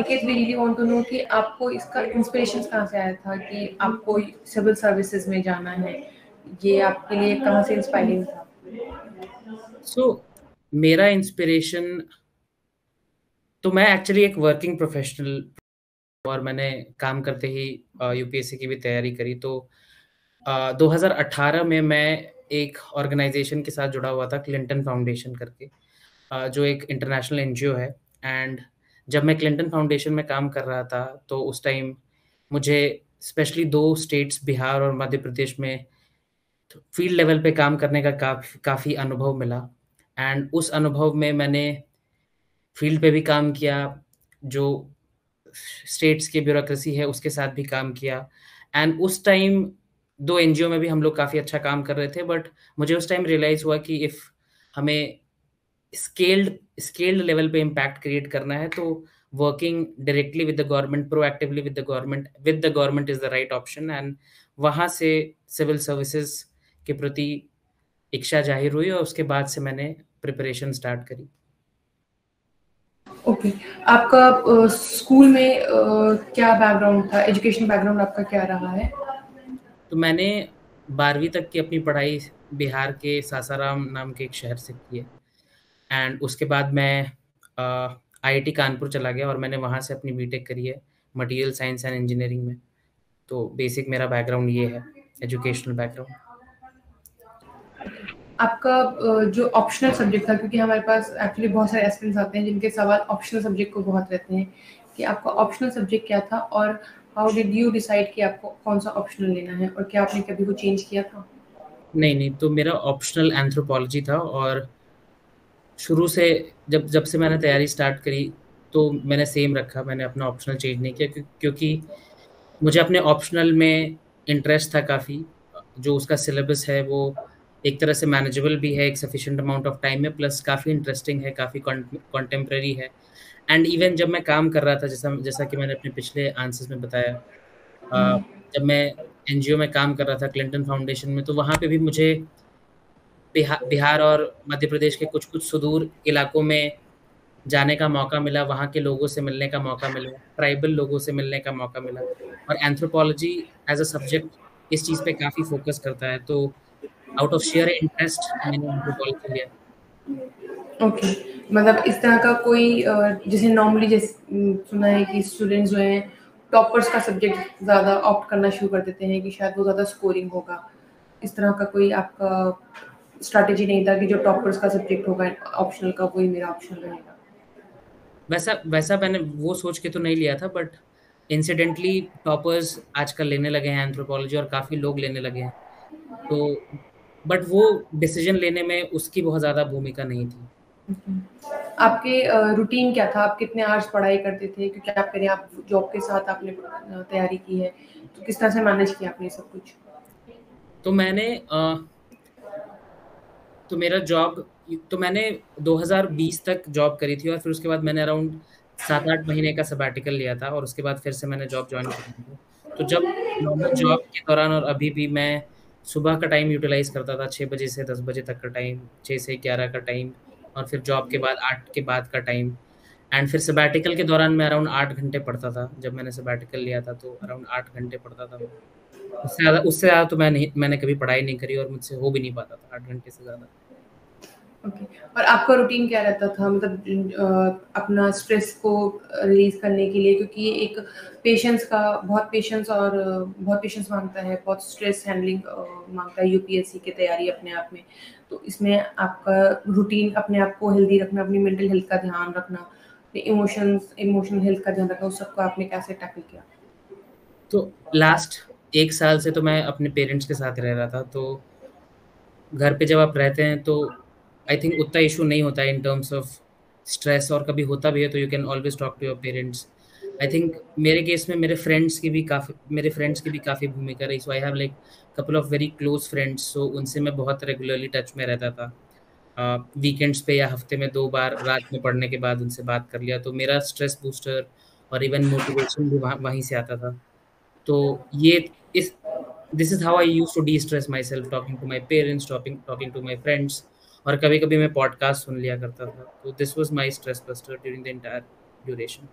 Aniket, we really want to know कि आपको इसका इंस्पिरेशन कहाँ से आया था कि आपको सिविल सर्विसेज में जाना है? ये आपके लिए कहाँ से इंस्पायरिंग था? सो मेरा इंस्पिरेशन, तो मैं एक्चुअली एक वर्किंग प्रोफेशनल और मैंने काम करते ही यूपीएससी की भी तैयारी करी। तो 2018 में मैं एक ऑर्गेनाइजेशन के साथ जुड़ा हुआ था, क्लिंटन फाउंडेशन करके, जो एक इंटरनेशनल एनजीओ है। एंड जब मैं क्लिंटन फाउंडेशन में काम कर रहा था तो उस टाइम मुझे स्पेशली 2 स्टेट्स बिहार और मध्य प्रदेश में फील्ड लेवल पे काम करने का काफ़ी अनुभव मिला। एंड उस अनुभव में मैंने फील्ड पे भी काम किया, जो स्टेट्स की ब्यूरोक्रेसी है उसके साथ भी काम किया। एंड उस टाइम 2 एनजीओ में भी हम लोग काफ़ी अच्छा काम कर रहे थे, बट मुझे उस टाइम रियलाइज़ हुआ कि इफ़ हमें स्केल्ड स्केल्ड लेवल पे इम्पैक्ट क्रिएट करना है तो working directly with the government, proactively with the government is the right option. And वहाँ से सिविल सर्विसेज के प्रति इच्छा जाहिर हुई और उसके बाद से मैंने प्रिपरेशन स्टार्ट करी। ओके, आपका स्कूल में क्या बैकग्राउंड था? एजुकेशन बैकग्राउंड आपका क्या रहा है? तो मैंने 12वीं तक की अपनी पढ़ाई बिहार के सासाराम नाम के एक शहर से की है। एंड उसके बाद मैं आईआईटी कानपुर चला गया और मैंने वहाँ से अपनी बीटेक करी है मटेरियल साइंस एंड इंजीनियरिंग में। तो बेसिक मेरा बैकग्राउंड ये है, एजुकेशनल बैकग्राउंड। आपका जो ऑप्शनल सब्जेक्ट था, क्योंकि हमारे पास एक्चुअली बहुत सारे एस्पिरेंट्स आते हैं जिनके सवाल ऑप्शनल सब्जेक्ट को बहुत रहते हैं, कि आपका ऑप्शनल सब्जेक्ट क्या था और हाउ डिड यू डिसाइड कि आपको कौन सा ऑप्शनल लेना है, और क्या आपने कभी वो चेंज किया था? नहीं, तो मेरा ऑप्शनल एंथ्रोपोलॉजी था और शुरू से जब जब से मैंने तैयारी स्टार्ट करी तो मैंने सेम रखा, मैंने अपना ऑप्शनल चेंज नहीं किया क्योंकि मुझे अपने ऑप्शनल में इंटरेस्ट था काफ़ी। जो उसका सिलेबस है वो एक तरह से मैनेजेबल भी है एक सफिशिएंट अमाउंट ऑफ टाइम में, प्लस काफ़ी इंटरेस्टिंग है, काफ़ी कॉन्टेम्प्रेरी है। एंड इवन जब मैं काम कर रहा था, जैसा जैसा कि मैंने अपने पिछले आंसर्स में बताया, जब मैं एनजीओ में काम कर रहा था क्लिंटन फाउंडेशन में, तो वहाँ पे भी मुझे बिहार और मध्य प्रदेश के कुछ कुछ सुदूर इलाकों में जाने का मौका मिला, वहाँ के लोगों से मिलने का मौका मिला, ट्राइबल लोगों से मिलने का मौका मिला। और एंथ्रोपोलॉजी एज अ सब्जेक्ट इस चीज़ पे काफ़ी फोकस करता है, तो आउट ऑफ शेयर इंटरेस्ट मैंने एंथ्रोपोलॉजी लिया। ओके, मतलब इस तरह का कोई जैसे नॉर्मली जैसे सुना है कि स्टूडेंट्स जो हैं टॉपर्स का सब्जेक्ट ज़्यादा ऑप्ट करना शुरू कर देते हैं कि शायद वो ज़्यादा स्कोरिंग होगा। इस तरह का कोई आपका स्ट्रैटेजी नहीं था कि जो टॉपर्स का सब्जेक्ट होगा ऑप्शनल का, वही मेरा ऑप्शनल रहेगा? वैसा वैसा मैंने वो सोच के तो नहीं लिया था, बट इंसिडेंटली टॉपर्स आजकल लेने लगे हैं एंथ्रोपोलॉजी और काफ़ी लोग लेने लगे हैं। तो बट वो डिसीजन लेने में उसकी बहुत ज़्यादा भूमिका नहीं थी। आपके रूटीन क्या था? आप कितने आवर्स पढ़ाई करते थे? क्योंकि आप कह रहे हैं आप जॉब के साथ आपने तैयारी की है, तो किस तरह से मैनेज किया आपने सब कुछ? तो मेरा जॉब, तो मैंने 2020 तक जॉब करी थी और फिर उसके बाद मैंने अराउंड 7-8 महीने का सबैटिकल लिया था और उसके बाद फिर से मैंने जॉब जॉइन करी थी। तो जब नॉर्मल जॉब के दौरान और अभी भी मैं सुबह का टाइम यूटिलाइज करता था, 6 बजे से 10 बजे तक का टाइम, 6 से 11 का टाइम, और फिर जॉब के बाद 8 के बाद का टाइम। एंड फिर सबैटिकल के दौरान मैं अराउंड 8 घंटे पढ़ता था। जब मैंने सबैटिकल लिया था तो अराउंड 8 घंटे पढ़ता था मैं। उससे ज़्यादा तो मैंने कभी पढ़ाई नहीं करी और मुझसे हो भी नहीं पाता था 8 घंटे से ज़्यादा। ओके, और आपका रूटीन क्या रहता था, मतलब अपना स्ट्रेस को रिलीज करने के लिए? क्योंकि ये एक पेशेंस का बहुत पेशेंस और बहुत पेशेंस मांगता है, बहुत स्ट्रेस हैंडलिंग मांगता है यूपीएससी की तैयारी अपने आप में। तो इसमें आपका रूटीन, अपने आप को हेल्दी रखना, अपनी मेंटल हेल्थ का ध्यान रखना, अपने इमोशनल हेल्थ का ध्यान रखना, उस सबको आपने कैसे टैकल किया? तो लास्ट 1 साल से तो मैं अपने पेरेंट्स के साथ रह रहा था, तो घर पे जब आप रहते हैं तो आई थिंक उतना इशू नहीं होता है इन टर्म्स ऑफ स्ट्रेस, और कभी होता भी है तो you can always talk to your parents. I think मेरे केस में मेरे फ्रेंड्स की भी काफ़ी भूमिका रही। So I have like couple of very close friends, so उनसे मैं बहुत रेगुलरली टच में रहता था। वीकेंड्स पे या हफ्ते में 2 बार रात में पढ़ने के बाद उनसे बात कर लिया, तो मेरा स्ट्रेस बूस्टर और इवन मोटिवेशन भी वहीं से आता था। तो ये इस this is how I used to de-stress myself, talking to my parents, talking to my friends, और कभी-कभी मैं पॉडकास्ट सुन लिया करता था। तो this was my stress buster during the entire duration.